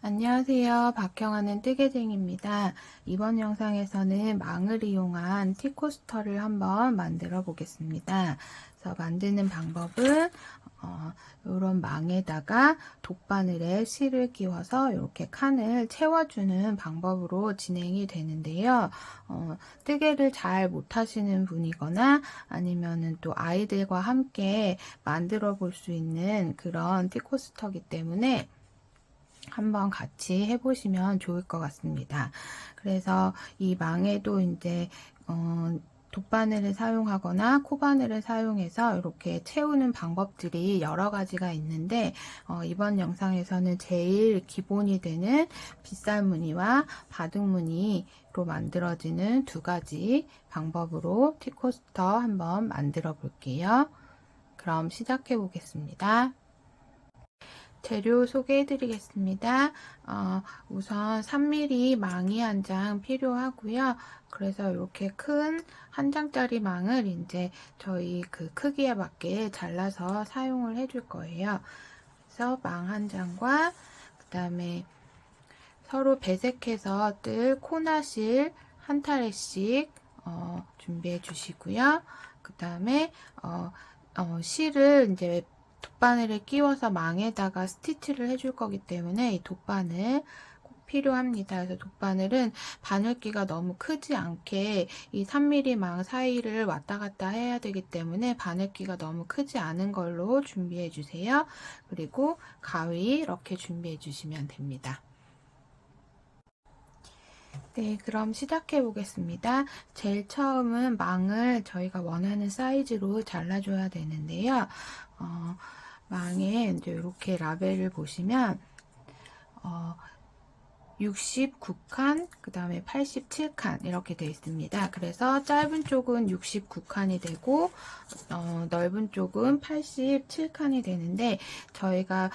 안녕하세요. 박형아는 뜨개쟁입니다. 이번 영상에서는 망을 이용한 티코스터를 한번 만들어 보겠습니다. 그래서 만드는 방법은 이런 망에다가 돗바늘에 실을 끼워서 이렇게 칸을 채워주는 방법으로 진행이 되는데요. 뜨개를 잘 못하시는 분이거나 아니면은 또 아이들과 함께 만들어 볼 수 있는 그런 티코스터이기 때문에 한번 같이 해보시면 좋을 것 같습니다. 그래서 이 망에도 이제 돗바늘을 사용하거나 코바늘을 사용해서 이렇게 채우는 방법들이 여러 가지가 있는데 이번 영상에서는 제일 기본이 되는 빗살무늬와 바둑무늬로 만들어지는 두 가지 방법으로 티코스터 한번 만들어 볼게요. 그럼 시작해 보겠습니다. 재료 소개해 드리겠습니다. 우선 3mm 망이 한 장 필요하고요. 그래서 이렇게 큰 한 장짜리 망을 이제 저희 그 크기에 맞게 잘라서 사용을 해줄 거예요. 그래서 망 한 장과 그 다음에 서로 배색해서 뜰 코나실 한 타래씩 준비해 주시고요. 그 다음에 실을 이제 돗바늘을 끼워서 망에다가 스티치를 해줄 거기 때문에 이 돗바늘 꼭 필요합니다. 그래서 돗바늘은 바늘기가 너무 크지 않게 이 3mm 망 사이를 왔다 갔다 해야 되기 때문에 바늘기가 너무 크지 않은 걸로 준비해 주세요. 그리고 가위 이렇게 준비해 주시면 됩니다. 네, 그럼 시작해 보겠습니다. 제일 처음은 망을 저희가 원하는 사이즈로 잘라줘야 되는데요. 망에 이제 이렇게 라벨을 보시면 69칸, 그 다음에 87칸 이렇게 되어 있습니다. 그래서 짧은 쪽은 69칸이 되고 넓은 쪽은 87칸이 되는데 저희가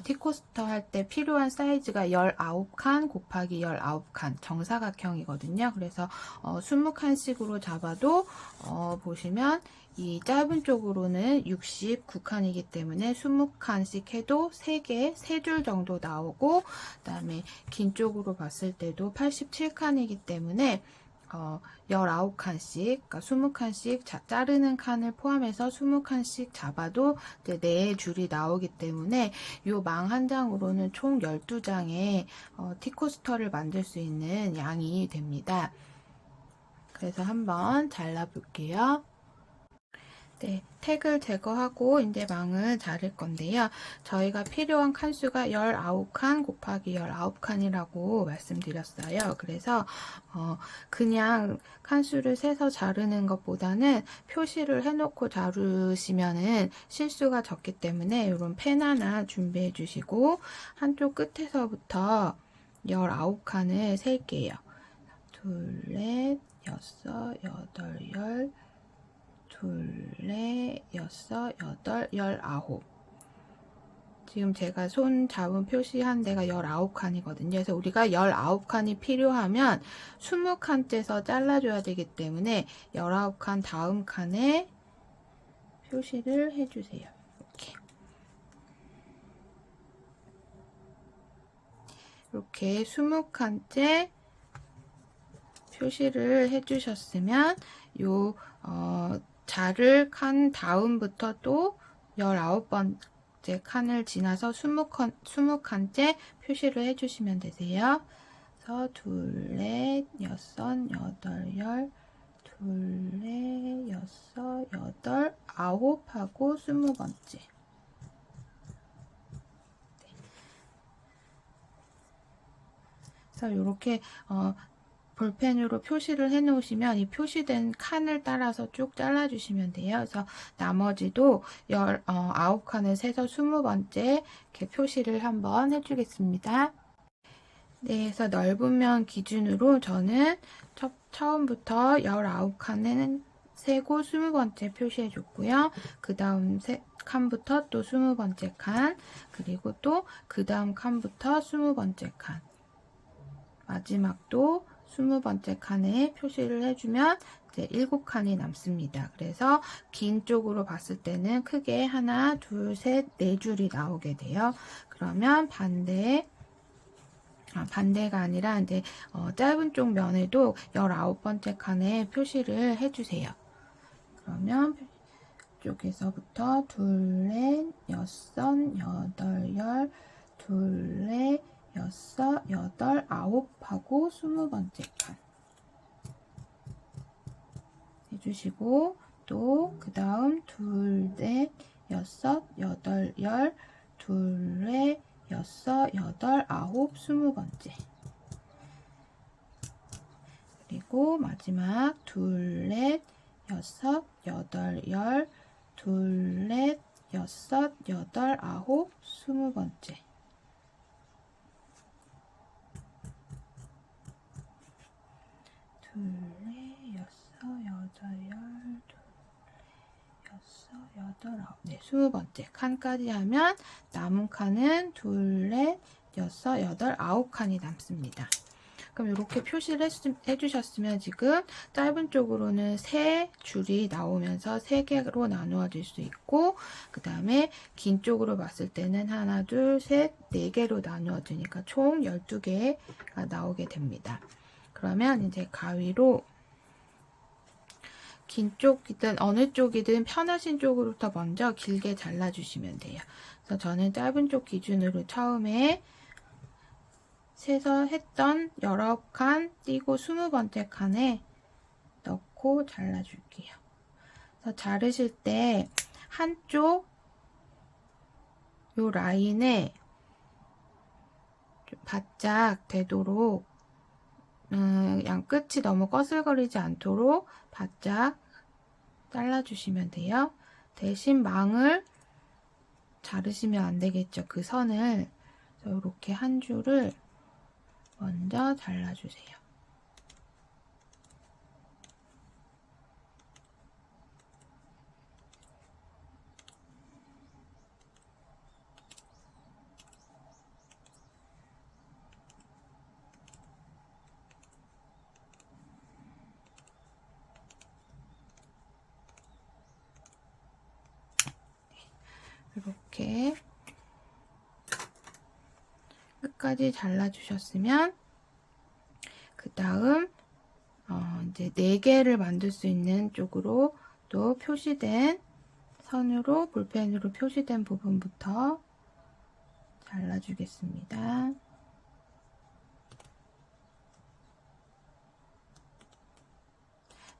티코스터 할 때 필요한 사이즈가 19칸 곱하기 19칸 정사각형이거든요. 그래서 20칸씩으로 잡아도 보시면 이 짧은 쪽으로는 69칸이기 때문에 20칸씩 해도 3개, 3줄 정도 나오고, 그 다음에 긴 쪽으로 봤을 때도 87칸이기 때문에 19칸씩, 그러니까 20칸씩 자르는 칸을 포함해서 20칸씩 잡아도 이제 4줄이 나오기 때문에 이 망 한 장으로는 총 12장의 티코스터를 만들 수 있는 양이 됩니다. 그래서 한번 잘라 볼게요. 네, 택을 제거하고 이제 망을 자를 건데요. 저희가 필요한 칸수가 19칸 곱하기 19칸이라고 말씀드렸어요. 그래서 그냥 칸수를 세서 자르는 것보다는 표시를 해놓고 자르시면은 실수가 적기 때문에 이런 펜 하나 준비해 주시고 한쪽 끝에서부터 19칸을 셀게요. 둘, 넷, 여섯, 여덟, 열, 둘, 넷, 여섯, 여덟, 19. 지금 제가 손 잡은 표시한 데가 19칸이거든요. 그래서 우리가 19칸이 필요하면 20칸째서 잘라줘야 되기 때문에 19칸 다음 칸에 표시를 해주세요. 이렇게 20칸째 표시를 해주셨으면 요 자를 칸 다음부터 또 19번째 칸을 지나서 20칸째 표시를 해주시면 되세요. 그래서 둘, 넷, 여섯, 여덟, 열, 둘, 넷, 여섯, 여덟, 아홉 하고 20번째. 그래서 이렇게 볼펜으로 표시를 해 놓으시면 이 표시된 칸을 따라서 쭉 잘라 주시면 돼요. 그래서 나머지도 19칸을 세서 20번째 이렇게 표시를 한번 해 주겠습니다. 네, 그래서 넓은 면 기준으로 저는 처음부터 19칸은 세고 20번째 표시해 줬고요. 그 다음 칸부터 또 20번째 칸, 그리고 또 그 다음 칸부터 20번째 칸, 마지막도 20번째 칸에 표시를 해주면 이제 7칸이 남습니다. 그래서 긴 쪽으로 봤을 때는 크게 하나, 둘, 셋, 4줄이 나오게 돼요. 그러면 반대 반대가 아니라 이제 짧은 쪽 면에도 19번째 칸에 표시를 해주세요. 그러면 쪽에서부터 둘, 넷, 여섯, 여덟, 열, 둘, 넷, 여섯, 여덟, 아홉 하고 20번째 칸 해주시고, 또 그 다음 둘, 넷, 여섯, 여덟, 열, 둘, 넷, 여섯, 여덟, 아홉, 20번째. 그리고 마지막 둘, 넷, 여섯, 여덟, 열, 둘, 넷, 여섯, 여덟, 아홉, 20번째. 둘, 넷, 여섯, 여덟, 열, 둘, 여섯, 여덟, 아홉. 네, 20번째 칸까지 하면 남은 칸은 둘, 넷, 여섯, 여덟, 아홉 칸이 남습니다. 그럼 이렇게 표시를 해주셨으면 지금 짧은 쪽으로는 3줄이 나오면서 3개로 나누어질 수 있고, 그 다음에 긴 쪽으로 봤을 때는 하나, 둘, 셋, 4개로 나누어지니까 총 12개가 나오게 됩니다. 그러면 이제 가위로 긴 쪽이든 어느 쪽이든 편하신 쪽으로부터 먼저 길게 잘라주시면 돼요. 그래서 저는 짧은 쪽 기준으로 처음에 세서 했던 19칸 띄고 20번째 칸에 넣고 잘라줄게요. 그래서 자르실 때 한쪽 요 라인에 바짝 되도록 양 끝이 너무 거슬거리지 않도록 바짝 잘라주시면 돼요. 대신 망을 자르시면 안 되겠죠. 그 선을. 이렇게 한 줄을 먼저 잘라주세요. 이렇게 끝까지 잘라주셨으면 그 다음 이제 4개를 만들 수 있는 쪽으로 또 표시된 선으로 볼펜으로 표시된 부분부터 잘라주겠습니다.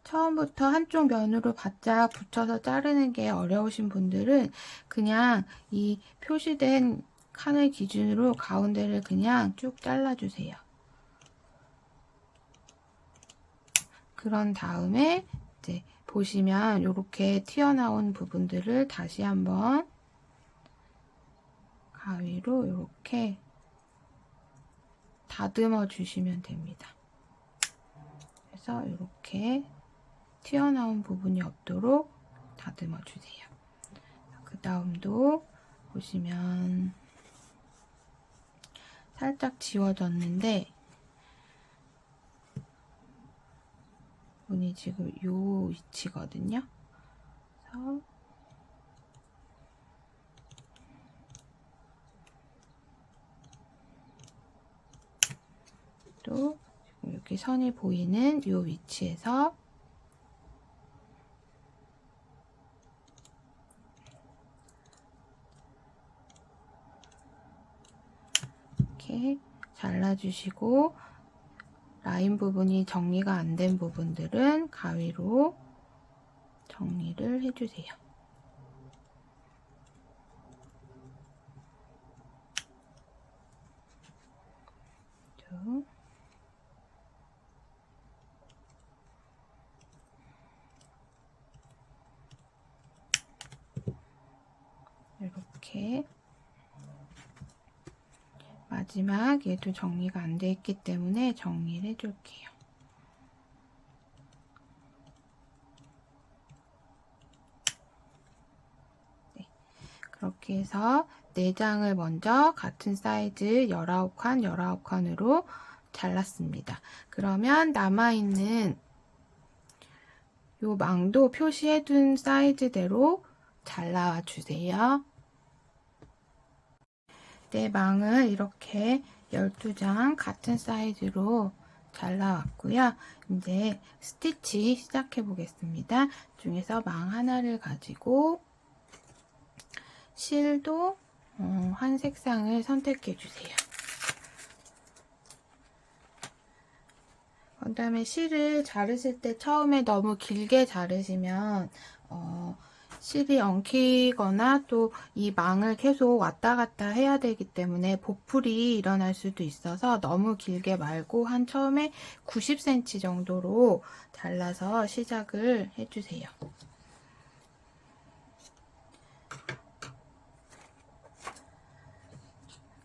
처음부터 한쪽 면으로 바짝 붙여서 자르는 게 어려우신 분들은 그냥 이 표시된 칸을 기준으로 가운데를 그냥 쭉 잘라주세요. 그런 다음에 이제 보시면 이렇게 튀어나온 부분들을 다시 한번 가위로 이렇게 다듬어 주시면 됩니다. 그래서 이렇게 튀어나온 부분이 없도록 다듬어 주세요. 그 다음도 보시면 살짝 지워졌는데 부분이 지금 요 위치거든요. 그래서 또 이렇게 선이 보이는 요 위치에서 이렇게 잘라주시고, 라인 부분이 정리가 안 된 부분들은 가위로 정리를 해주세요. 이렇게 마지막 얘도 정리가 안 돼 있기 때문에 정리를 해줄게요. 네, 그렇게 해서 4장을 먼저 같은 사이즈 19칸, 19칸으로 잘랐습니다. 그러면 남아있는 요 망도 표시해둔 사이즈대로 잘라주세요. 네, 망을 이렇게 12장 같은 사이즈로 잘라왔고요. 이제 스티치 시작해 보겠습니다. 중에서 망 하나를 가지고 실도 한 색상을 선택해 주세요. 그 다음에 실을 자르실 때 처음에 너무 길게 자르시면 실이 엉키거나 또 이 망을 계속 왔다 갔다 해야 되기 때문에 보풀이 일어날 수도 있어서 너무 길게 말고 한 처음에 90cm 정도로 잘라서 시작을 해주세요.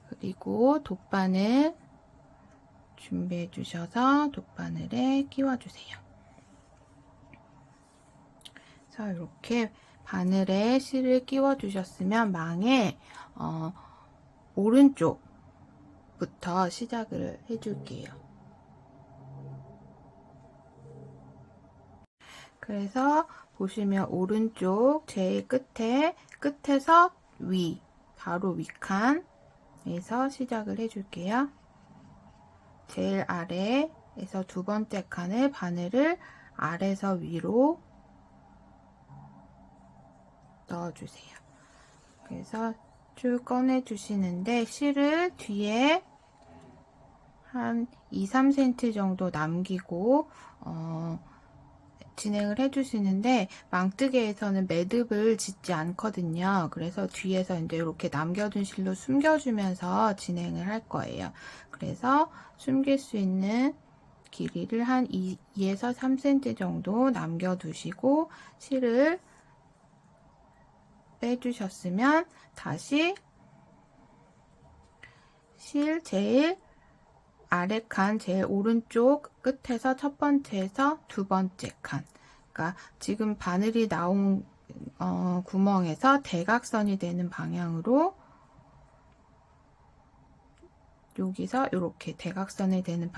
그리고 돗바늘 준비해 주셔서 돗바늘에 끼워 주세요. 그래서 이렇게 바늘에 실을 끼워 주셨으면 망에 오른쪽부터 시작을 해 줄게요. 그래서 보시면 오른쪽 제일 끝에서 위, 바로 윗칸에서 시작을 해 줄게요. 제일 아래에서 두 번째 칸을 바늘을 아래에서 위로 넣어주세요. 그래서 쭉 꺼내 주시는데 실을 뒤에 한 2-3cm 정도 남기고 진행을 해주시는데 망뜨개에서는 매듭을 짓지 않거든요. 그래서 뒤에서 이제 이렇게 남겨둔 실로 숨겨주면서 진행을 할 거예요. 그래서 숨길 수 있는 길이를 한 2에서 3cm 정도 남겨두시고 실을 빼주셨으면 다시 실 제일 아래 칸 제일 오른쪽 끝에서 첫 번째에서 두 번째 칸, 그러니까 지금 바늘이 나온 구멍에서 대각선이 되는 방향으로 여기서 이렇게 대각선이 되는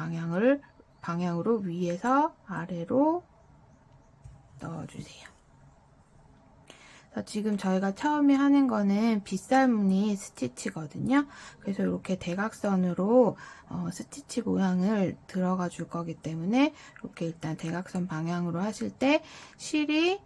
방향으로 위에서 아래로 넣어주세요. 지금 저희가 처음에 하는 거는 빗살무늬 스티치거든요. 그래서 이렇게 대각선으로 스티치 모양을 들어가 줄 거기 때문에 이렇게 일단 대각선 방향으로 하실 때 실이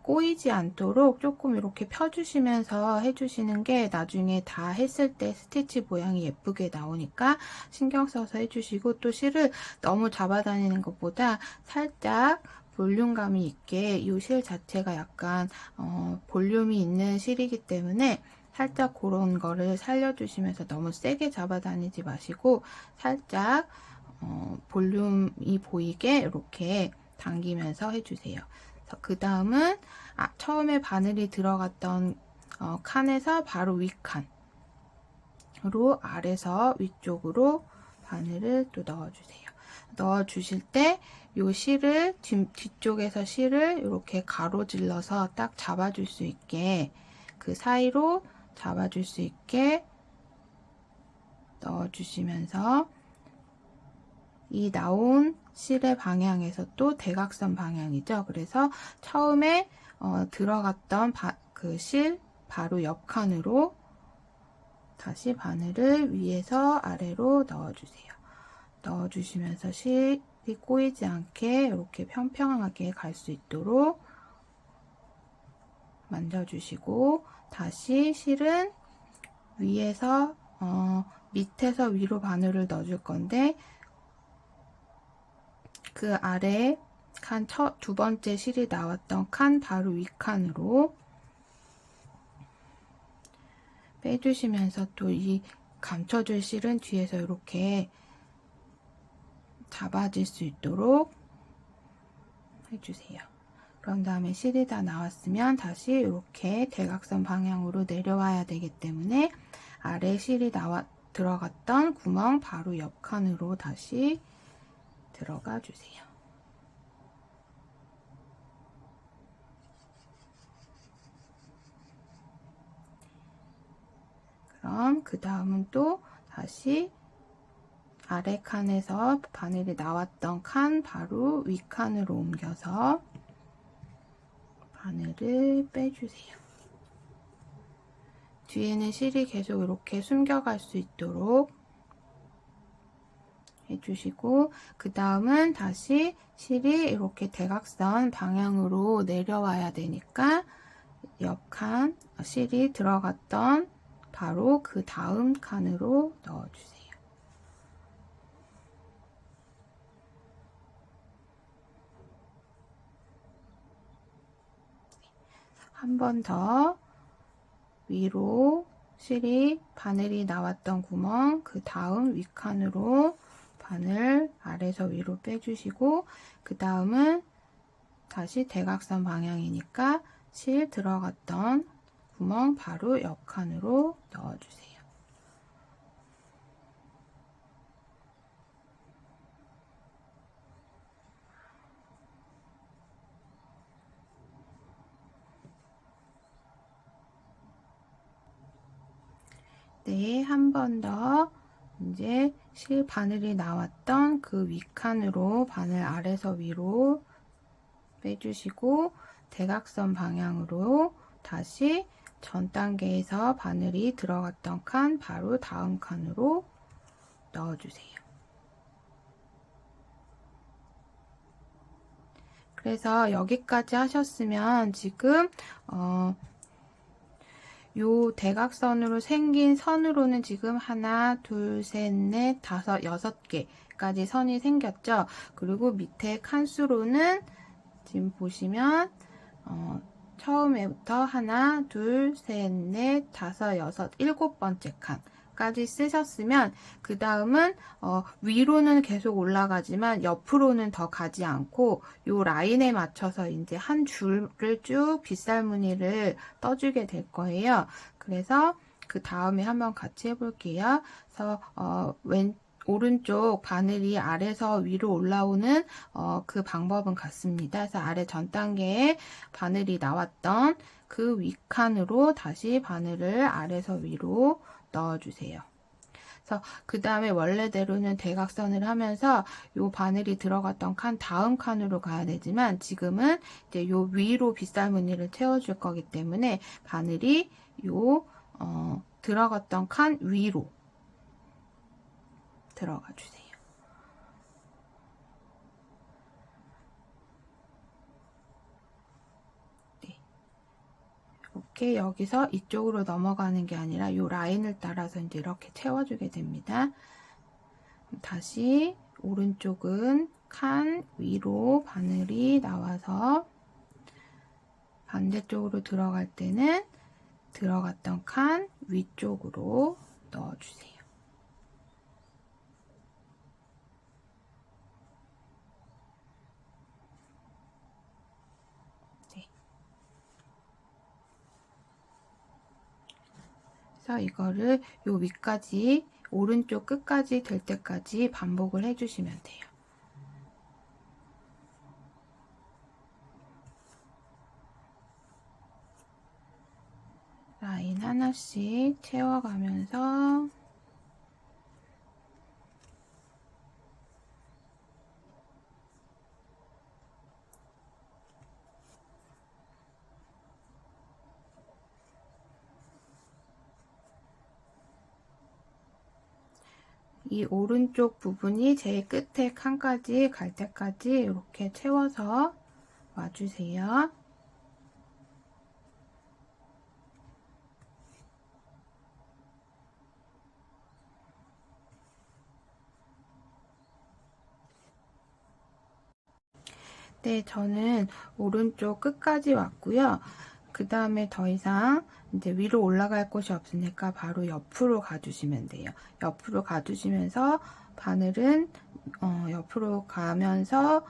꼬이지 않도록 조금 이렇게 펴주시면서 해주시는 게 나중에 다 했을 때 스티치 모양이 예쁘게 나오니까 신경 써서 해주시고, 또 실을 너무 잡아다니는 것보다 살짝 볼륨감이 있게, 이 실 자체가 약간 볼륨이 있는 실이기 때문에 살짝 그런 거를 살려주시면서 너무 세게 잡아다니지 마시고 살짝 볼륨이 보이게 이렇게 당기면서 해주세요. 그 다음은 처음에 바늘이 들어갔던 칸에서 바로 윗칸으로 아래서 위쪽으로 바늘을 또 넣어주세요. 넣어주실 때 이 실을 뒤쪽에서 실을 이렇게 가로질러서 딱 잡아줄 수 있게, 그 사이로 잡아줄 수 있게 넣어주시면서 이 나온 실의 방향에서 또 대각선 방향이죠. 그래서 처음에 들어갔던 그 실 바로 옆 칸으로 다시 바늘을 위에서 아래로 넣어주세요. 넣어주시면서 실이 꼬이지 않게 이렇게 평평하게 갈 수 있도록 만져주시고, 다시 실은 위에서 밑에서 위로 바늘을 넣어줄 건데 그 아래 칸 두 번째 실이 나왔던 칸 바로 윗칸으로 빼주시면서 또 이 감춰줄 실은 뒤에서 이렇게 잡아질 수 있도록 해주세요. 그런 다음에 실이 다 나왔으면 다시 이렇게 대각선 방향으로 내려와야 되기 때문에 아래 실이 들어갔던 구멍 바로 옆 칸으로 다시 들어가 주세요. 그럼 그 다음은 또 다시 아래 칸에서 바늘이 나왔던 칸 바로 윗 칸으로 옮겨서 바늘을 빼주세요. 뒤에는 실이 계속 이렇게 숨겨갈 수 있도록 해주시고, 그 다음은 다시 실이 이렇게 대각선 방향으로 내려와야 되니까 옆 칸, 실이 들어갔던 바로 그 다음 칸으로 넣어주세요. 한 번 더 위로 실이 바늘이 나왔던 구멍, 그 다음 윗칸으로 바늘 아래서 위로 빼주시고, 그 다음은 다시 대각선 방향이니까 실 들어갔던 구멍 바로 옆 칸으로 넣어주세요. 네, 한 번 더 이제 실 바늘이 나왔던 그 윗칸으로 바늘 아래서 위로 빼주시고, 대각선 방향으로 다시 전 단계에서 바늘이 들어갔던 칸 바로 다음 칸으로 넣어주세요. 그래서 여기까지 하셨으면 지금 요 대각선으로 생긴 선으로는 지금 하나, 둘, 셋, 넷, 다섯, 6개까지 선이 생겼죠. 그리고 밑에 칸수로는 지금 보시면 처음에부터 하나, 둘, 셋, 넷, 다섯, 여섯, 7번째 칸까지 쓰셨으면 그 다음은 위로는 계속 올라가지만 옆으로는 더 가지 않고 요 라인에 맞춰서 이제 한 줄을 쭉 빗살무늬를 떠주게 될 거예요. 그래서 그 다음에 한번 같이 해볼게요. 그래서 오른쪽 바늘이 아래서 위로 올라오는 그 방법은 같습니다. 그래서 아래 전 단계에 바늘이 나왔던 그 윗칸으로 다시 바늘을 아래서 위로 넣어주세요. 그래서 그 다음에 원래대로는 대각선을 하면서 요 바늘이 들어갔던 칸 다음 칸으로 가야 되지만 지금은 이제 요 위로 빗살무늬를 채워줄 거기 때문에 바늘이 요 들어갔던 칸 위로 들어가 주세요. 네. 이렇게 여기서 이쪽으로 넘어가는 게 아니라 이 라인을 따라서 이제 이렇게 채워주게 됩니다. 다시 오른쪽은 칸 위로 바늘이 나와서 반대쪽으로 들어갈 때는 들어갔던 칸 위쪽으로 넣어주세요. 그래서 이거를 요 위까지 오른쪽 끝까지 될 때까지 반복을 해주시면 돼요. 라인 하나씩 채워가면서 이 오른쪽 부분이 제일 끝에 칸까지 갈 때까지 이렇게 채워서 와주세요. 네, 저는 오른쪽 끝까지 왔고요. 그 다음에 더 이상 이제 위로 올라갈 곳이 없으니까 바로 옆으로 가주시면 돼요. 옆으로 가주시면서 바늘은 옆으로 가면서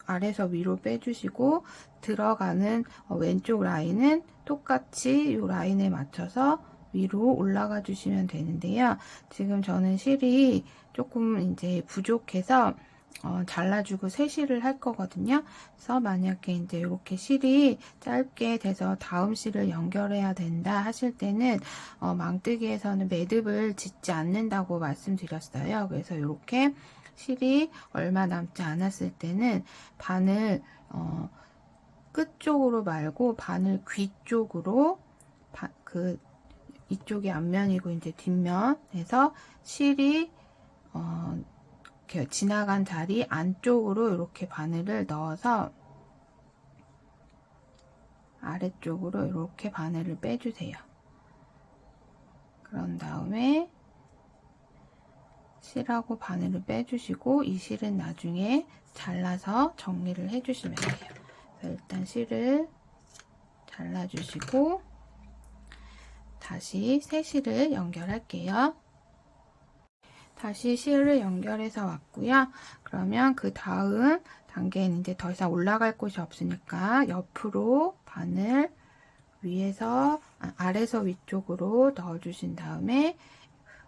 아래서 위로 빼주시고 들어가는 왼쪽 라인은 똑같이 이 라인에 맞춰서 위로 올라가 주시면 되는데요. 지금 저는 실이 조금 이제 부족해서 잘라주고 새실을 할 거거든요. 그래서 만약에 이제 이렇게 실이 짧게 돼서 다음 실을 연결해야 된다 하실 때는 망뜨기에서는 매듭을 짓지 않는다고 말씀드렸어요. 그래서 이렇게 실이 얼마 남지 않았을 때는 바늘 끝쪽으로 말고 바늘 귀 쪽으로 이쪽이 앞면이고 이제 뒷면에서 실이 이렇게 지나간 자리 안쪽으로 이렇게 바늘을 넣어서 아래쪽으로 이렇게 바늘을 빼주세요. 그런 다음에 실하고 바늘을 빼주시고 이 실은 나중에 잘라서 정리를 해주시면 돼요. 그래서 일단 실을 잘라주시고 다시 새 실을 연결할게요. 다시 실을 연결해서 왔고요. 그러면 그 다음 단계는 이제 더 이상 올라갈 곳이 없으니까 옆으로 바늘 위에서 아래서 위쪽으로 넣어주신 다음에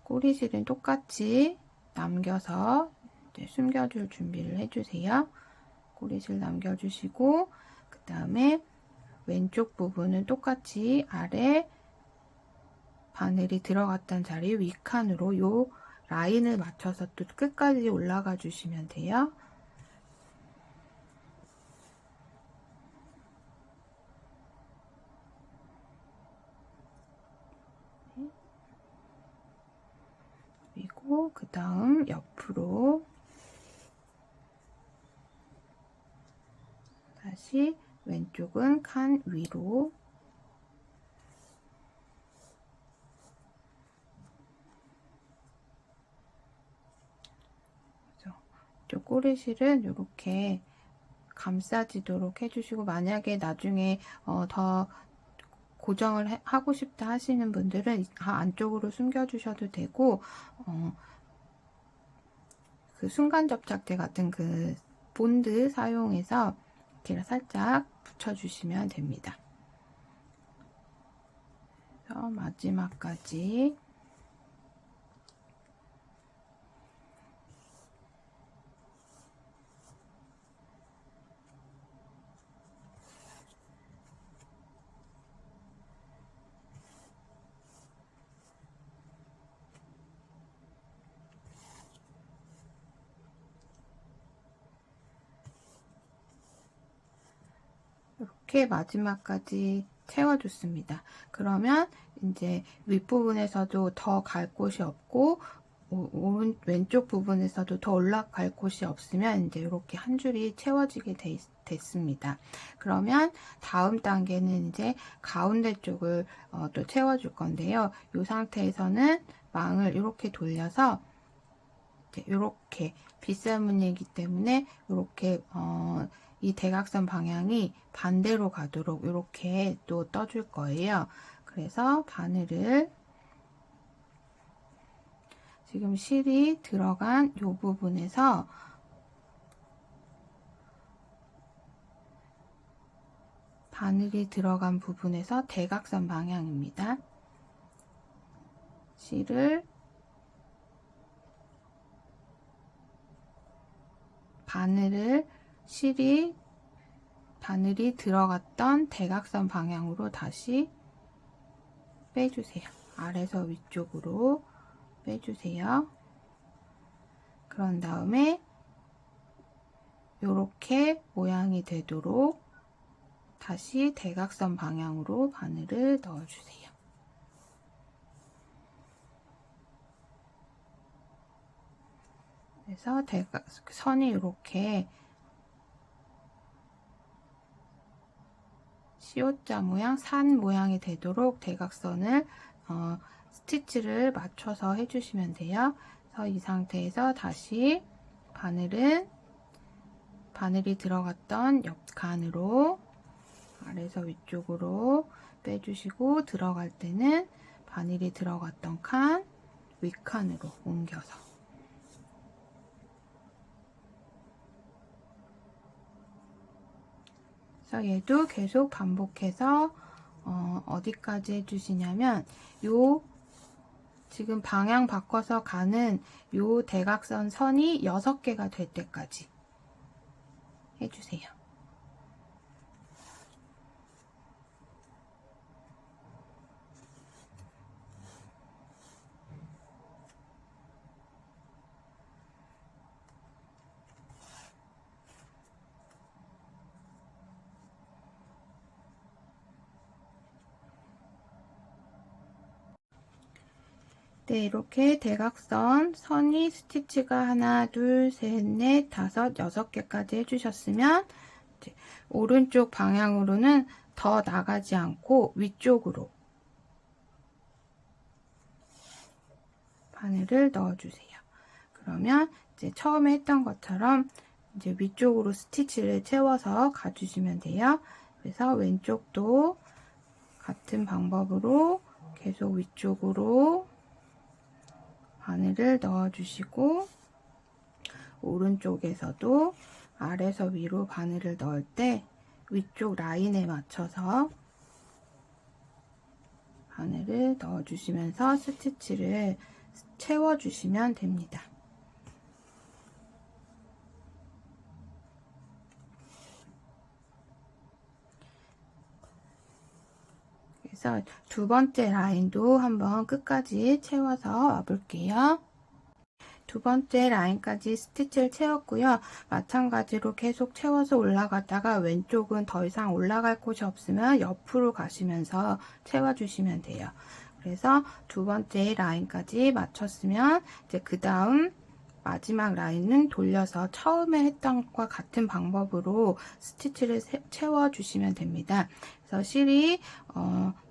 꼬리실은 똑같이 남겨서 이제 숨겨줄 준비를 해주세요. 꼬리실 남겨주시고 그 다음에 왼쪽 부분은 똑같이 아래 바늘이 들어갔던 자리 윗칸으로 요 라인을 맞춰서 또 끝까지 올라가 주시면 돼요. 그리고 그 다음 옆으로 다시 왼쪽은 칸 위로 저 꼬리실은 이렇게 감싸지도록 해주시고 만약에 나중에 더 고정을 하고 싶다 하시는 분들은 안쪽으로 숨겨주셔도 되고 그 순간 접착제 같은 그 본드 사용해서 이렇게 살짝 붙여주시면 됩니다. 그래서 마지막까지 이렇게 마지막까지 채워줬습니다. 그러면 이제 윗부분에서도 더 갈 곳이 없고 왼쪽 부분에서도 더 올라갈 곳이 없으면 이제 이렇게 한 줄이 채워지게 됐습니다. 그러면 다음 단계는 이제 가운데 쪽을 또 채워줄 건데요. 이 상태에서는 망을 이렇게 돌려서 이렇게 빗살무늬이기 때문에 이렇게 이 대각선 방향이 반대로 가도록 이렇게 또 떠줄 거예요. 그래서 바늘을 지금 실이 들어간 이 부분에서 바늘이 들어간 부분에서 대각선 방향입니다. 실을 바늘이 들어갔던 대각선 방향으로 다시 빼주세요. 아래서 위쪽으로 빼주세요. 그런 다음에 이렇게 모양이 되도록 다시 대각선 방향으로 바늘을 넣어주세요. 그래서 선이 이렇게 C자 모양, 산 모양이 되도록 대각선을 스티치를 맞춰서 해주시면 돼요. 그래서 이 상태에서 다시 바늘이 들어갔던 옆칸으로 아래서 위쪽으로 빼주시고 들어갈 때는 바늘이 들어갔던 칸 윗칸으로 옮겨서 그래서 얘도 계속 반복해서 어디까지 해주시냐면 요 지금 방향 바꿔서 가는 요 대각선 선이 6개가 될 때까지 해주세요. 네, 이렇게 대각선 선이 스티치가 하나, 둘, 셋, 넷, 다섯, 6개까지 해주셨으면 이제 오른쪽 방향으로는 더 나가지 않고 위쪽으로 바늘을 넣어주세요. 그러면 이제 처음에 했던 것처럼 이제 위쪽으로 스티치를 채워서 가주시면 돼요. 그래서 왼쪽도 같은 방법으로 계속 위쪽으로 바늘을 넣어주시고, 오른쪽에서도 아래에서 위로 바늘을 넣을 때 위쪽 라인에 맞춰서 바늘을 넣어주시면서 스티치를 채워주시면 됩니다. 그래서 두 번째 라인도 한번 끝까지 채워서 와볼게요. 두 번째 라인까지 스티치를 채웠고요. 마찬가지로 계속 채워서 올라가다가 왼쪽은 더 이상 올라갈 곳이 없으면 옆으로 가시면서 채워주시면 돼요. 그래서 두 번째 라인까지 마쳤으면 이제 그 다음 마지막 라인은 돌려서 처음에 했던 것과 같은 방법으로 스티치를 채워주시면 됩니다. 그래서 실이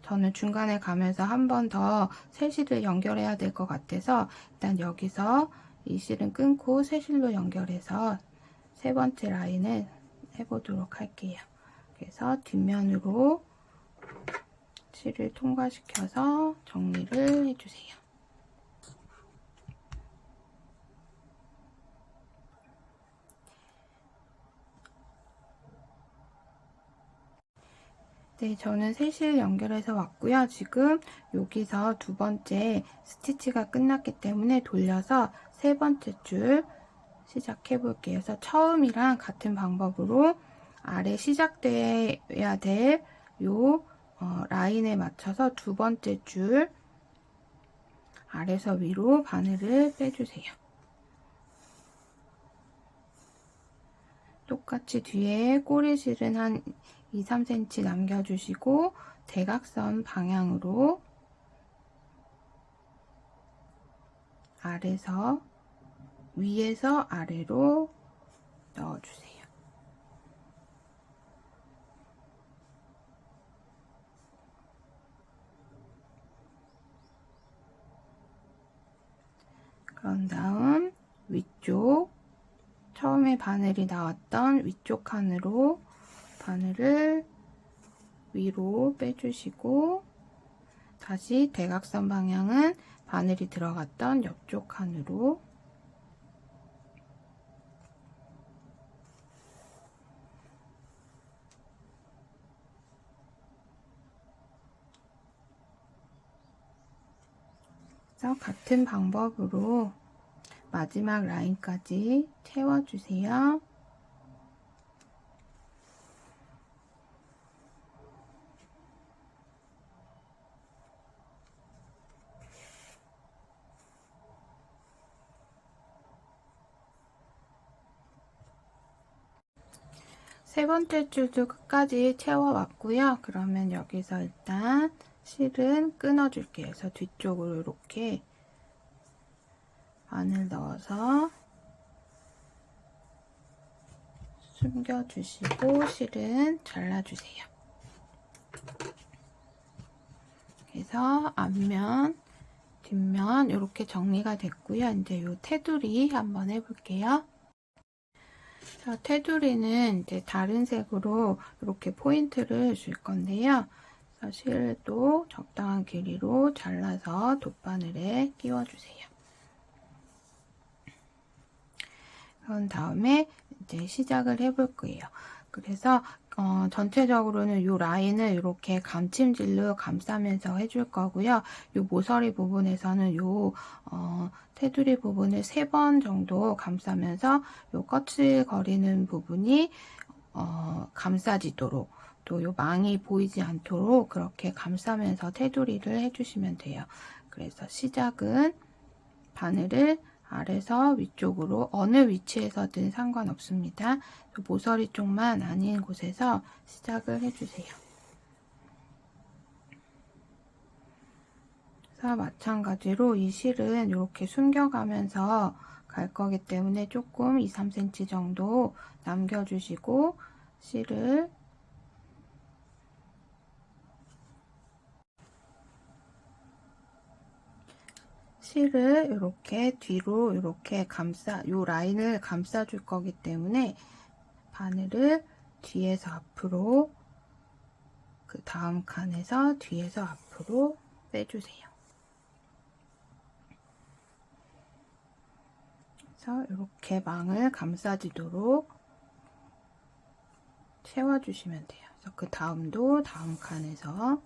저는 중간에 가면서 한 번 더 새 실을 연결해야 될 것 같아서 일단 여기서 이 실은 끊고 새 실로 연결해서 세 번째 라인을 해보도록 할게요. 그래서 뒷면으로 실을 통과시켜서 정리를 해주세요. 네, 저는 새 실 연결해서 왔고요. 지금 여기서 두 번째 스티치가 끝났기 때문에 돌려서 세 번째 줄 시작해 볼게요. 그래서 처음이랑 같은 방법으로 아래 시작돼야 될 요 라인에 맞춰서 두 번째 줄 아래서 위로 바늘을 빼주세요. 똑같이 뒤에 꼬리실은 한 2, 3cm 남겨주시고 대각선 방향으로 아래서 위에서 아래로 넣어주세요. 그런 다음 위쪽 처음에 바늘이 나왔던 위쪽 칸으로 바늘을 위로 빼주시고 다시 대각선 방향은 바늘이 들어갔던 옆쪽 칸으로 같은 방법으로 마지막 라인까지 채워주세요. 세 번째 줄도 끝까지 채워왔고요. 그러면 여기서 일단 실은 끊어줄게요. 그래서 뒤쪽으로 이렇게 바늘 넣어서 숨겨주시고 실은 잘라주세요. 그래서 앞면, 뒷면 이렇게 정리가 됐고요. 이제 이 테두리 한번 해볼게요. 자, 테두리는 이제 다른 색으로 이렇게 포인트를 줄 건데요. 실도 적당한 길이로 잘라서 돗바늘에 끼워주세요. 그런 다음에 이제 시작을 해볼 거예요. 그래서 전체적으로는 이 라인을 이렇게 감침질로 감싸면서 해줄 거고요. 이 모서리 부분에서는 이 테두리 부분을 3번 정도 감싸면서 이 거칠거리는 부분이 감싸지도록 또 이 망이 보이지 않도록 그렇게 감싸면서 테두리를 해주시면 돼요. 그래서 시작은 바늘을 아래서 위쪽으로 어느 위치에서든 상관없습니다. 모서리 쪽만 아닌 곳에서 시작을 해주세요. 자, 마찬가지로 이 실은 이렇게 숨겨가면서 갈 거기 때문에 조금 2, 3cm 정도 남겨주시고 실을 이렇게 뒤로 이렇게 요 라인을 감싸 줄 거기 때문에 바늘을 뒤에서 앞으로 그 다음 칸에서 뒤에서 앞으로 빼주세요. 그래서 이렇게 망을 감싸지도록 채워주시면 돼요. 그래서 그 다음도 다음 칸에서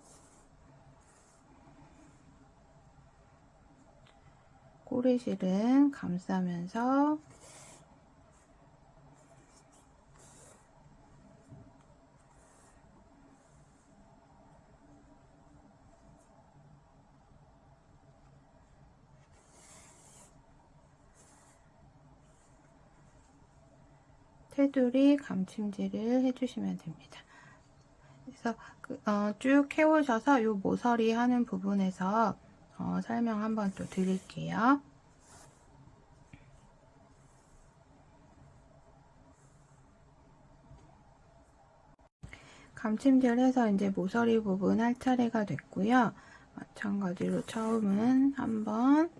꼬리실은 감싸면서 테두리 감침질을 해주시면 됩니다. 그래서 쭉 해오셔서 요 모서리 하는 부분에서 설명 한번 또 드릴게요. 감침질해서 이제 모서리 부분 할 차례가 됐고요. 마찬가지로 처음은 한번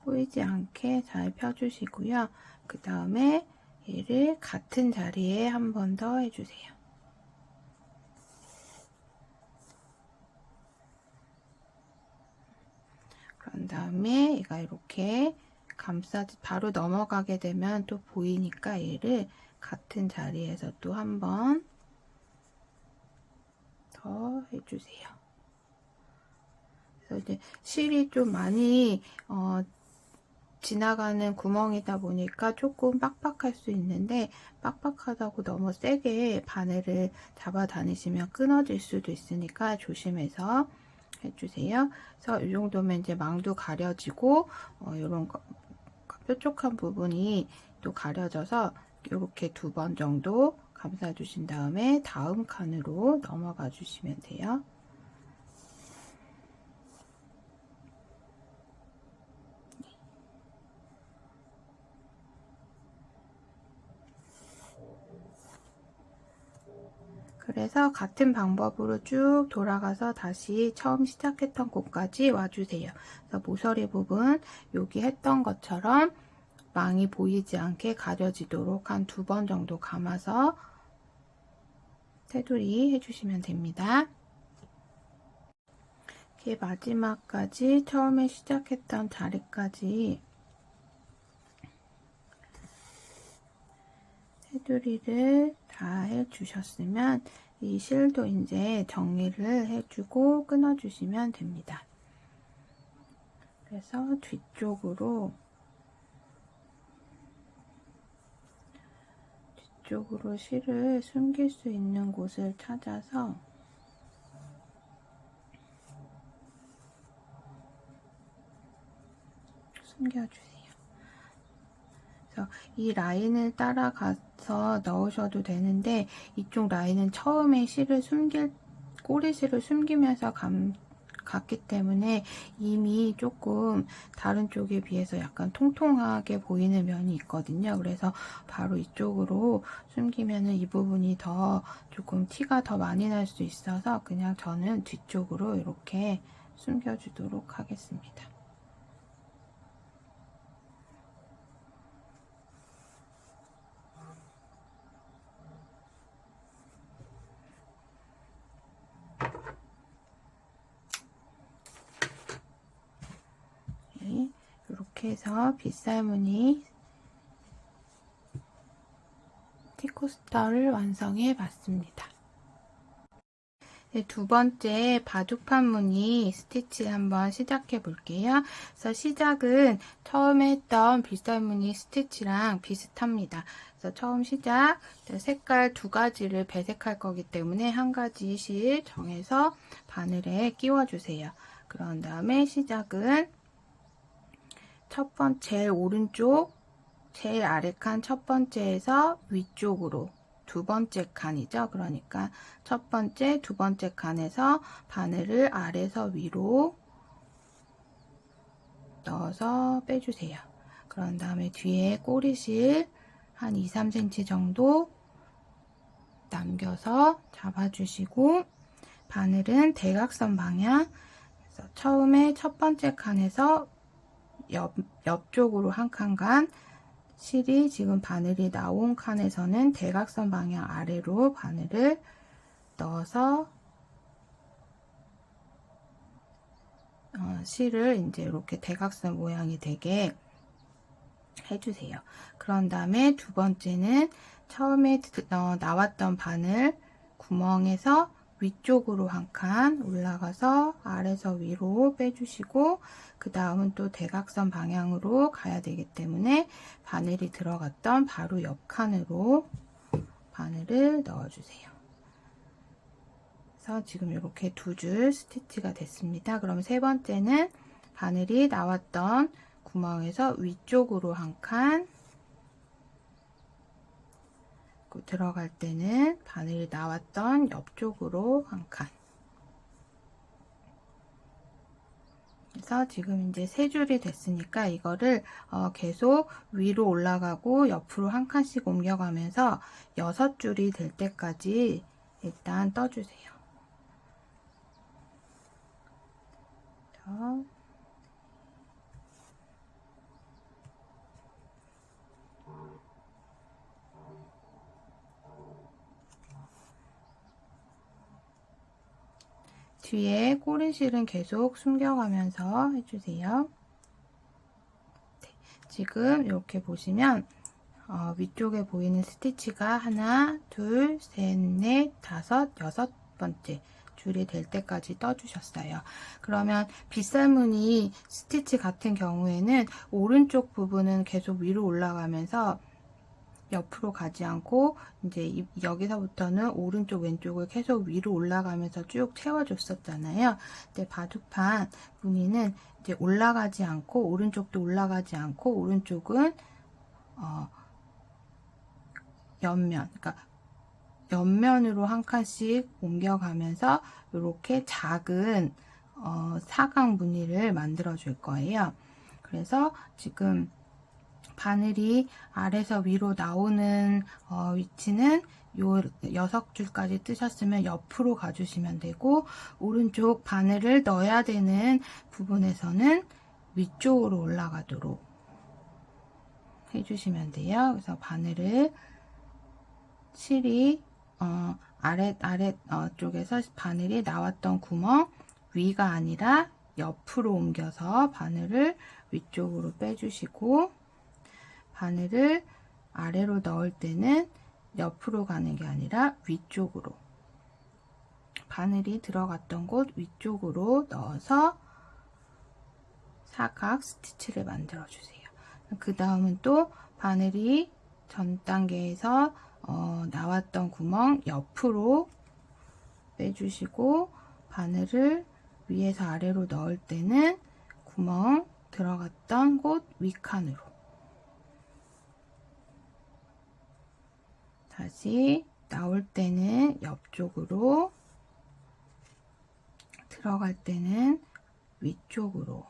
꼬이지 않게 잘 펴주시고요. 그 다음에 얘를 같은 자리에 한 번 더 해주세요. 그런 다음에 얘가 이렇게 바로 넘어가게 되면 또 보이니까 얘를 같은 자리에서 또 한 번 더 해주세요. 그래서 이제 실이 좀 많이 지나가는 구멍이다 보니까 조금 빡빡할 수 있는데 빡빡하다고 너무 세게 바늘을 잡아 다니시면 끊어질 수도 있으니까 조심해서 해주세요. 그래서 이 정도면 이제 망도 가려지고 이런 뾰족한 부분이 또 가려져서 이렇게 2번 정도 감싸 주신 다음에 다음 칸으로 넘어가 주시면 돼요. 그래서 같은 방법으로 쭉 돌아가서 다시 처음 시작했던 곳까지 와주세요. 그래서 모서리 부분 여기 했던 것처럼 망이 보이지 않게 가려지도록 한 2번 정도 감아서 테두리 해주시면 됩니다. 이렇게 마지막까지 처음에 시작했던 자리까지 테두리를 다 해주셨으면 이 실도 이제 정리를 해주고 끊어주시면 됩니다. 그래서 뒤쪽으로 실을 숨길 수 있는 곳을 찾아서 숨겨주세요. 그래서 이 라인을 따라가서 넣으셔도 되는데 이쪽 라인은 처음에 꼬리실을 숨기면서 갔기 때문에 이미 조금 다른 쪽에 비해서 약간 통통하게 보이는 면이 있거든요. 그래서 바로 이쪽으로 숨기면은 이 부분이 더 조금 티가 더 많이 날 수 있어서 그냥 저는 뒤쪽으로 이렇게 숨겨주도록 하겠습니다. 이렇게 해서 빗살무늬 티코스터를 완성해 봤습니다. 네, 2번째 바둑판 무늬 스티치 한번 시작해 볼게요. 그래서 시작은 처음에 했던 빗살무늬 스티치랑 비슷합니다. 그래서 처음 시작 색깔 2가지를 배색할 거기 때문에 한 가지 실 정해서 바늘에 끼워 주세요. 그런 다음에 시작은 첫 번째 제일 오른쪽 제일 아래 칸 첫 번째에서 위쪽으로 두 번째 칸이죠. 그러니까 첫 번째, 두 번째 칸에서 바늘을 아래서 위로 넣어서 빼주세요. 그런 다음에 뒤에 꼬리실 한 2, 3cm 정도 남겨서 잡아주시고 바늘은 대각선 방향, 그래서 처음에 첫 번째 칸에서 옆쪽으로 한 칸간 실이 지금 바늘이 나온 칸에서는 대각선 방향 아래로 바늘을 넣어서 실을 이제 이렇게 대각선 모양이 되게 해주세요. 그런 다음에 두 번째는 처음에 나왔던 바늘 구멍에서 위쪽으로 한 칸 올라가서 아래서 위로 빼주시고 그 다음은 또 대각선 방향으로 가야 되기 때문에 바늘이 들어갔던 바로 옆 칸으로 바늘을 넣어주세요. 그래서 지금 이렇게 두 줄 스티치가 됐습니다. 그럼 세 번째는 바늘이 나왔던 구멍에서 위쪽으로 한 칸, 들어갈 때는 바늘이 나왔던 옆쪽으로 한 칸. 그래서 지금 이제 세 줄이 됐으니까 이거를 계속 위로 올라가고 옆으로 한 칸씩 옮겨가면서 6줄이 될 때까지 일단 떠주세요. 뒤에 꼬리실은 계속 숨겨가면서 해주세요. 네, 지금 이렇게 보시면 위쪽에 보이는 스티치가 하나, 둘, 셋, 넷, 다섯, 여섯 번째 줄이 될 때까지 떠주셨어요. 그러면 빗살무늬 스티치 같은 경우에는 오른쪽 부분은 계속 위로 올라가면서 옆으로 가지 않고 이제 여기서부터는 오른쪽 왼쪽을 계속 위로 올라가면서 쭉 채워줬었잖아요. 근데 바둑판 무늬는 이제 올라가지 않고 오른쪽도 올라가지 않고 오른쪽은 옆면, 그러니까 옆면으로 한 칸씩 옮겨가면서 이렇게 작은 사각 무늬를 만들어 줄 거예요. 그래서 지금 바늘이 아래서 위로 나오는 위치는 요 6줄까지 뜨셨으면 옆으로 가주시면 되고 오른쪽 바늘을 넣어야 되는 부분에서는 위쪽으로 올라가도록 해주시면 돼요. 그래서 바늘을 실이 아래 쪽에서 바늘이 나왔던 구멍 위가 아니라 옆으로 옮겨서 바늘을 위쪽으로 빼주시고 바늘을 아래로 넣을 때는 옆으로 가는 게 아니라 위쪽으로 바늘이 들어갔던 곳 위쪽으로 넣어서 사각 스티치를 만들어 주세요. 그 다음은 또 바늘이 전 단계에서 나왔던 구멍 옆으로 빼주시고 바늘을 위에서 아래로 넣을 때는 구멍 들어갔던 곳 윗칸으로 다시 나올 때는 옆쪽으로 들어갈 때는 위쪽으로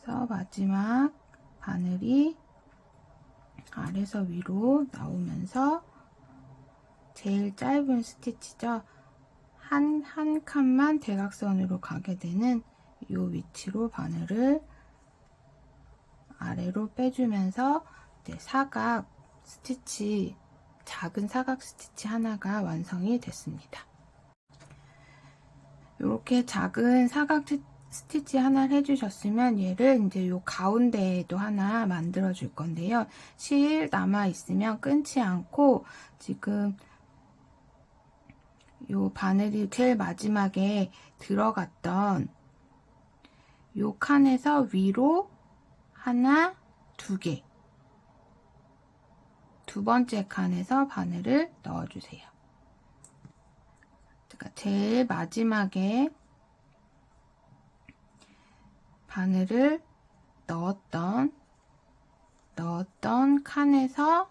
그래서 마지막 바늘이 아래서 위로 나오면서 제일 짧은 스티치죠. 한 칸만 대각선으로 가게 되는 이 위치로 바늘을 아래로 빼주면서 이제 사각 스티치, 작은 사각 스티치 하나가 완성이 됐습니다. 이렇게 작은 사각 스티치 하나를 해주셨으면 얘를 이제 요 가운데에도 하나 만들어 줄 건데요. 실 남아 있으면 끊지 않고 지금 요 바늘이 제일 마지막에 들어갔던 요 칸에서 위로 하나, 2개, 두 번째 칸에서 바늘을 넣어주세요. 그러니까 제일 마지막에 바늘을 넣었던 칸에서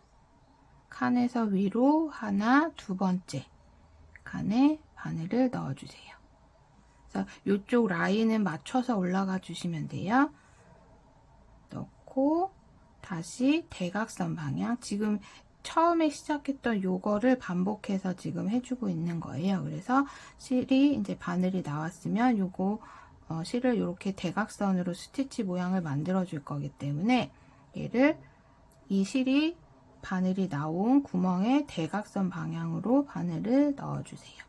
위로 하나, 두 번째 칸에 바늘을 넣어주세요. 그래서 이쪽 라인은 맞춰서 올라가 주시면 돼요. 넣고 다시 대각선 방향, 지금 처음에 시작했던 요거를 반복해서 지금 해주고 있는 거예요. 그래서 실이 이제 바늘이 나왔으면 요거 실을 이렇게 대각선으로 스티치 모양을 만들어 줄 거기 때문에 얘를 이 실이 바늘이 나온 구멍에 대각선 방향으로 바늘을 넣어 주세요.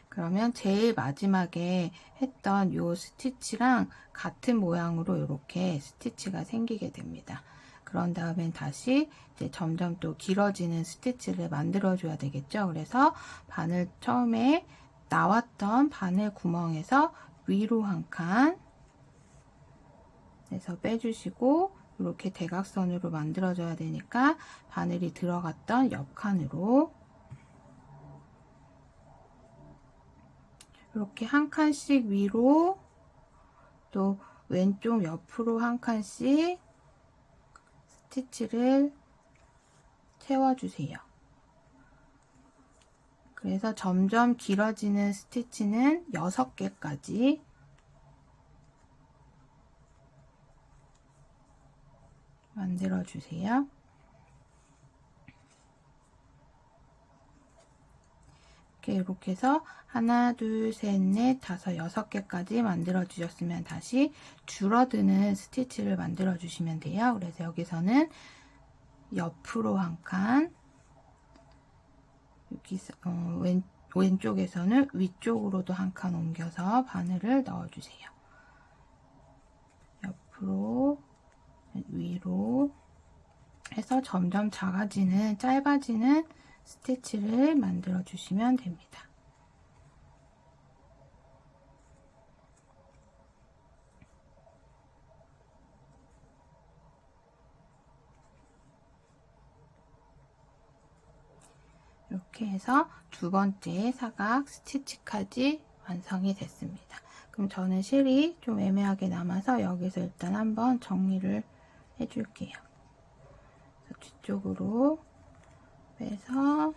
그러면 제일 마지막에 했던 요 스티치랑 같은 모양으로 이렇게 스티치가 생기게 됩니다. 그런 다음엔 다시 이제 점점 또 길어지는 스티치를 만들어 줘야 되겠죠. 그래서 바늘 처음에 나왔던 바늘 구멍에서 위로 한 칸 해서 빼주시고 이렇게 대각선으로 만들어 줘야 되니까 바늘이 들어갔던 옆 칸으로 이렇게 한 칸씩 위로 또 왼쪽 옆으로 한 칸씩 스티치를 채워주세요. 그래서 점점 길어지는 스티치는 6개까지 만들어 주세요. 이렇게 해서 하나, 둘, 셋, 넷, 다섯, 6개까지 만들어 주셨으면 다시 줄어드는 스티치를 만들어 주시면 돼요. 그래서 여기서는 옆으로 한 칸, 여기 왼쪽에서는 위쪽으로도 한 칸 옮겨서 바늘을 넣어 주세요. 옆으로, 위로 해서 점점 작아지는, 짧아지는 스티치를 만들어 주시면 됩니다. 이렇게 해서 두 번째 사각 스티치까지 완성이 됐습니다. 그럼 저는 실이 좀 애매하게 남아서 여기서 일단 한번 정리를 해줄게요. 뒤쪽으로 빼서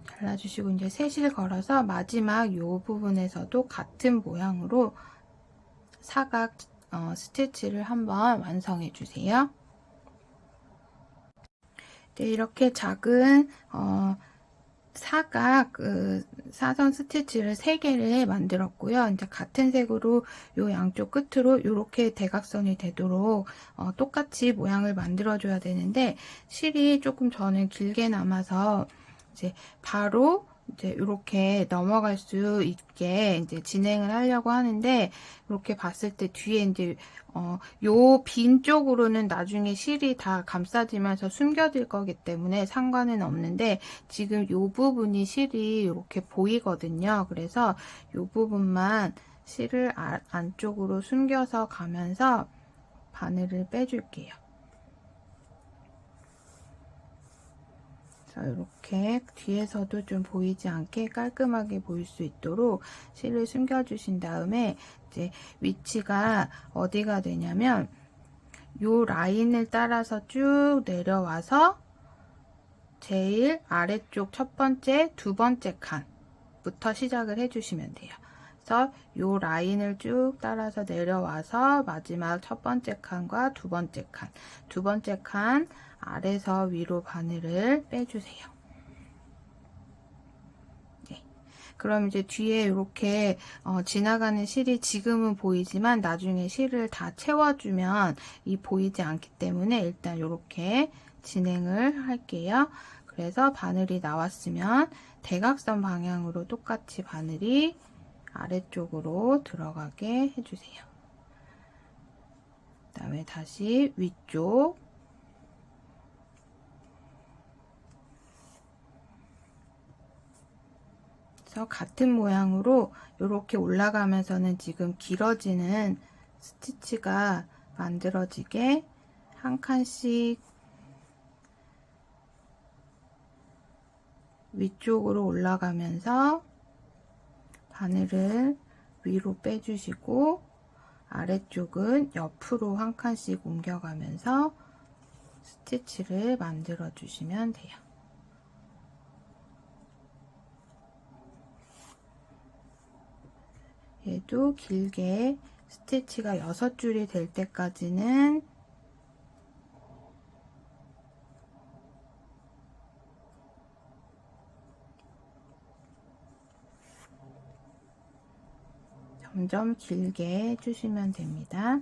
잘라주시고 이제 셋을 걸어서 마지막 이 부분에서도 같은 모양으로 사각 스티치를 한번 완성해 주세요. 네, 이렇게 작은 사각 사선 스티치를 3개를 만들었고요. 이제 같은 색으로 요 양쪽 끝으로 이렇게 대각선이 되도록 똑같이 모양을 만들어 줘야 되는데 실이 조금 저는 길게 남아서 이제 바로 이제 이렇게 넘어갈 수 있게 이제 진행을 하려고 하는데 이렇게 봤을 때 뒤에 이제 요 빈 쪽으로는 나중에 실이 다 감싸지면서 숨겨질 거기 때문에 상관은 없는데 지금 요 부분이 실이 이렇게 보이거든요. 그래서 요 부분만 실을 안쪽으로 숨겨서 가면서 바늘을 빼줄게요. 이렇게 뒤에서도 좀 보이지 않게 깔끔하게 보일 수 있도록 실을 숨겨주신 다음에 이제 위치가 어디가 되냐면 요 라인을 따라서 쭉 내려와서 제일 아래쪽 첫 번째, 두 번째 칸부터 시작을 해주시면 돼요. 그래서 요 라인을 쭉 따라서 내려와서 마지막 첫 번째 칸과 두 번째 칸 아래서 위로 바늘을 빼주세요. 네. 그럼 이제 뒤에 이렇게 지나가는 실이 지금은 보이지만 나중에 실을 다 채워주면 이 보이지 않기 때문에 일단 이렇게 진행을 할게요. 그래서 바늘이 나왔으면 대각선 방향으로 똑같이 바늘이 아래쪽으로 들어가게 해주세요. 그 다음에 다시 위쪽 그래서 같은 모양으로 이렇게 올라가면서는 지금 길어지는 스티치가 만들어지게 한 칸씩 위쪽으로 올라가면서 바늘을 위로 빼주시고 아래쪽은 옆으로 한 칸씩 옮겨가면서 스티치를 만들어 주시면 돼요. 얘도 길게 스티치가 6줄이 될 때까지는 점점 길게 해주시면 됩니다.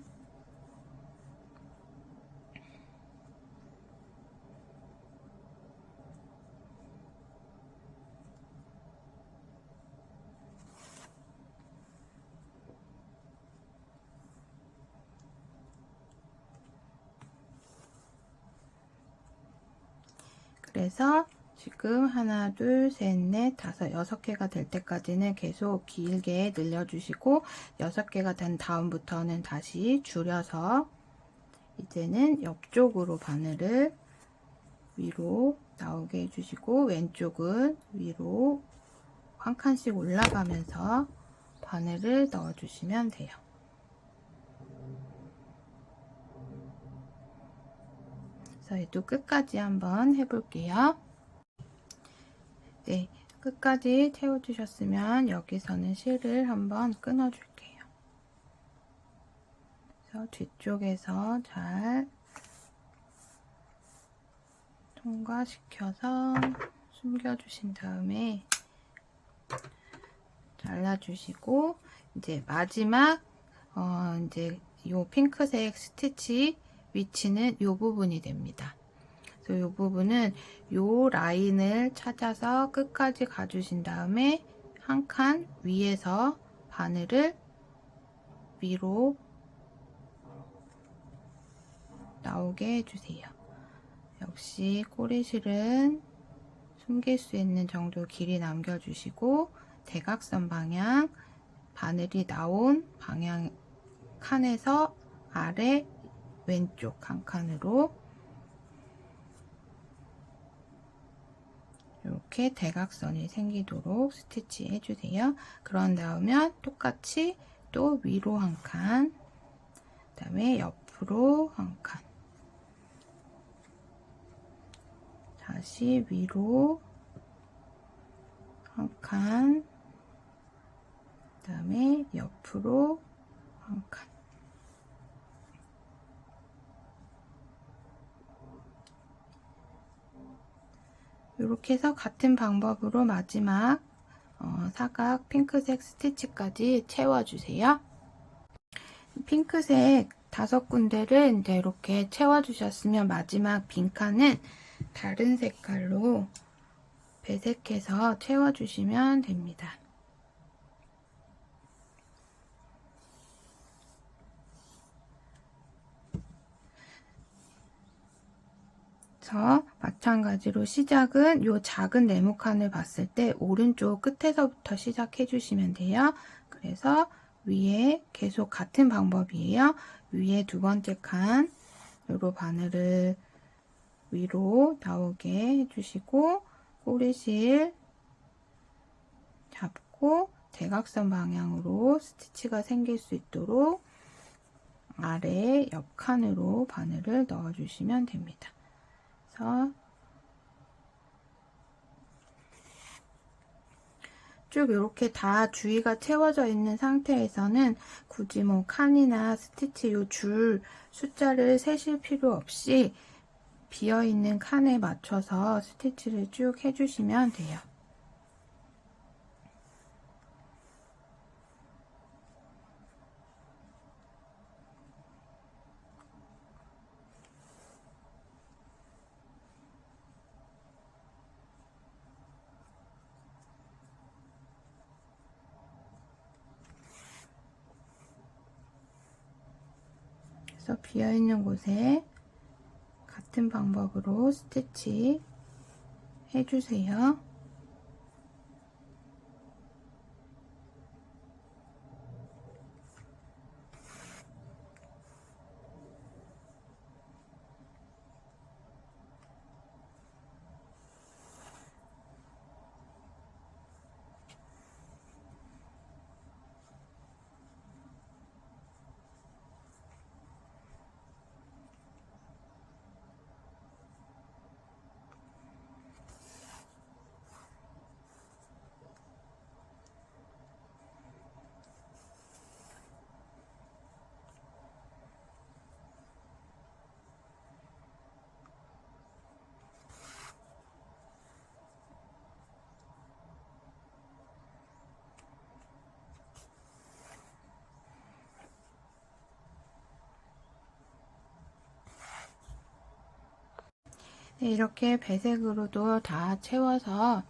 그래서 지금 하나, 둘, 셋, 넷, 다섯, 6개가 될 때까지는 계속 길게 늘려주시고 6개가 된 다음부터는 다시 줄여서 이제는 옆쪽으로 바늘을 위로 나오게 해주시고 왼쪽은 위로 한 칸씩 올라가면서 바늘을 넣어주시면 돼요. 그래서 얘도 끝까지 한번 해볼게요. 네, 끝까지 채워주셨으면 여기서는 실을 한번 끊어줄게요. 그래서 뒤쪽에서 잘 통과시켜서 숨겨주신 다음에 잘라주시고 이제 마지막 이제 요 핑크색 스티치 위치는 요 부분이 됩니다. 그래서 요 부분은 요 라인을 찾아서 끝까지 가주신 다음에 한 칸 위에서 바늘을 위로 나오게 해주세요. 역시 꼬리실은 숨길 수 있는 정도 길이 남겨주시고 대각선 방향 바늘이 나온 방향 칸에서 아래 왼쪽 한 칸으로 이렇게 대각선이 생기도록 스티치 해주세요. 그런 다음에 똑같이 또 위로 한 칸, 그 다음에 옆으로 한 칸, 다시 위로 한 칸, 그 다음에 옆으로 한 칸. 이렇게 해서 같은 방법으로 마지막 사각 핑크색 스티치까지 채워주세요. 핑크색 5군데를 이제 이렇게 채워주셨으면 마지막 빈칸은 다른 색깔로 배색해서 채워주시면 됩니다. 그래서 마찬가지로 시작은 이 작은 네모칸을 봤을 때 오른쪽 끝에서부터 시작해 주시면 돼요. 그래서 위에 계속 같은 방법이에요. 위에 두 번째 칸으로 바늘을 위로 나오게 해주시고 꼬리실 잡고 대각선 방향으로 스티치가 생길 수 있도록 아래 옆 칸으로 바늘을 넣어 주시면 됩니다. 그래서 쭉 이렇게 다 주위가 채워져 있는 상태에서는 굳이 뭐 칸이나 스티치 요 줄 숫자를 세실 필요 없이 비어있는 칸에 맞춰서 스티치를 쭉 해주시면 돼요. 그래서 비어있는 곳에 같은 방법으로 스티치 해주세요. 네, 이렇게 배색으로도 다 채워서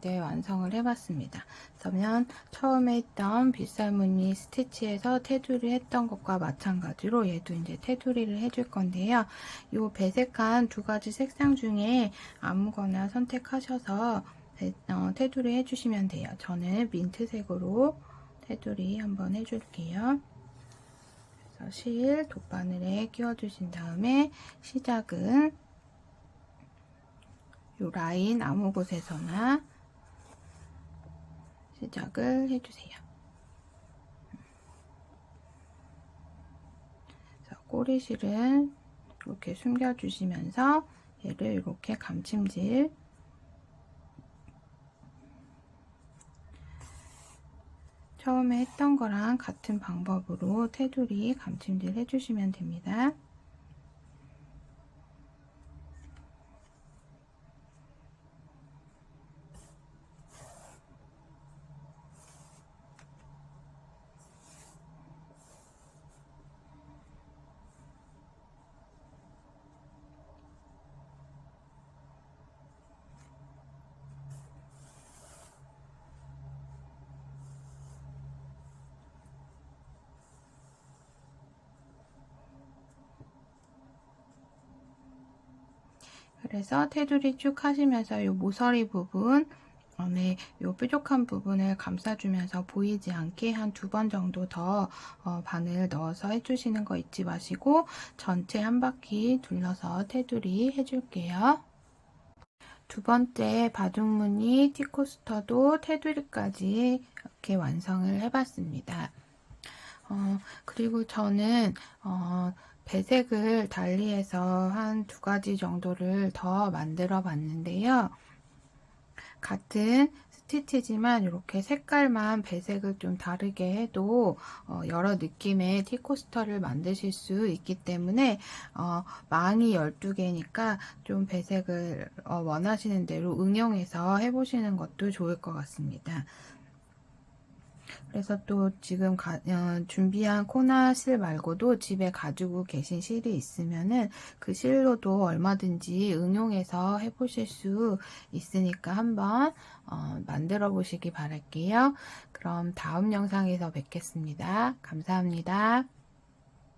완성을 해봤습니다. 그러면 처음에 했던 빗살무늬 스티치에서 테두리 했던 것과 마찬가지로 얘도 이제 테두리를 해줄 건데요. 이 배색한 두 가지 색상 중에 아무거나 선택하셔서 테두리 해주시면 돼요. 저는 민트색으로 테두리 한번 해줄게요. 그래서 실 돗바늘에 끼워주신 다음에 시작은 이 라인 아무 곳에서나 시작을 해주세요. 꼬리실은 이렇게 숨겨주시면서 얘를 이렇게 감침질 처음에 했던 거랑 같은 방법으로 테두리 감침질 해주시면 됩니다. 그래서 테두리 쭉 하시면서 이 모서리 부분 안에 이 뾰족한 부분을 감싸주면서 보이지 않게 한 2번 정도 더 바늘 넣어서 해주시는 거 잊지 마시고 전체 한 바퀴 둘러서 테두리 해줄게요. 두 번째 바둑무늬 티코스터도 테두리까지 이렇게 완성을 해봤습니다. 그리고 저는 배색을 달리해서 한 2가지 정도를 더 만들어 봤는데요. 같은 스티치지만 이렇게 색깔만 배색을 좀 다르게 해도 여러 느낌의 티코스터를 만드실 수 있기 때문에 망이 12개니까 좀 배색을 원하시는 대로 응용해서 해보시는 것도 좋을 것 같습니다. 그래서 또 지금 준비한 코나 실 말고도 집에 가지고 계신 실이 있으면은 그 실로도 얼마든지 응용해서 해보실 수 있으니까 한번 만들어 보시기 바랄게요. 그럼 다음 영상에서 뵙겠습니다. 감사합니다.